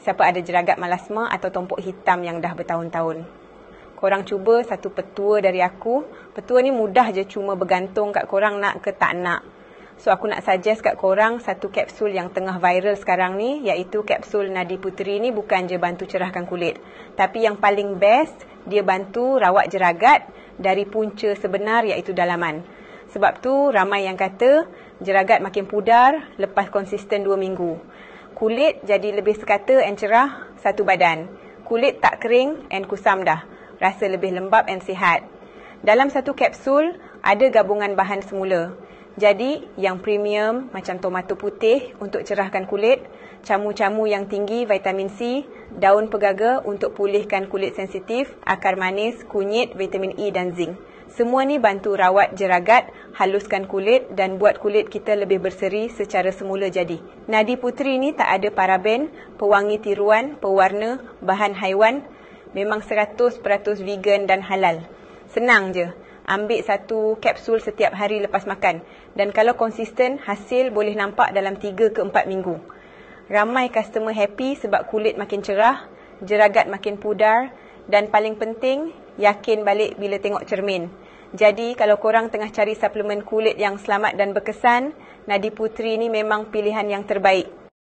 siapa ada jeragat melasma atau tompok hitam yang dah bertahun-tahun. Korang cuba satu petua dari aku. Petua ni mudah je, cuma bergantung kat korang nak ke tak nak. So aku nak suggest kat korang satu kapsul yang tengah viral sekarang ni, iaitu kapsul Nadi Puteri ni bukan je bantu cerahkan kulit. Tapi yang paling best, dia bantu rawat jeragat dari punca sebenar iaitu dalaman. Sebab tu ramai yang kata jeragat makin pudar lepas konsisten 2 minggu. Kulit jadi lebih sekata and cerah satu badan. Kulit tak kering and kusam dah. Rasa lebih lembap and sihat. Dalam satu kapsul ada gabungan bahan semula. Jadi, yang premium macam tomato putih untuk cerahkan kulit, camu-camu yang tinggi vitamin C, daun pegaga untuk pulihkan kulit sensitif, akar manis, kunyit, vitamin E dan zinc. Semua ni bantu rawat jeragat, haluskan kulit dan buat kulit kita lebih berseri secara semula jadi. Nadi Puteri ni tak ada paraben, pewangi tiruan, pewarna, bahan haiwan. Memang 100% vegan dan halal. Senang je. Ambil satu kapsul setiap hari lepas makan. Dan kalau konsisten, hasil boleh nampak dalam 3 ke 4 minggu. Ramai customer happy sebab kulit makin cerah, jeragat makin pudar dan paling penting, yakin balik bila tengok cermin. Jadi kalau korang tengah cari suplemen kulit yang selamat dan berkesan, Nadi Puteri ni memang pilihan yang terbaik.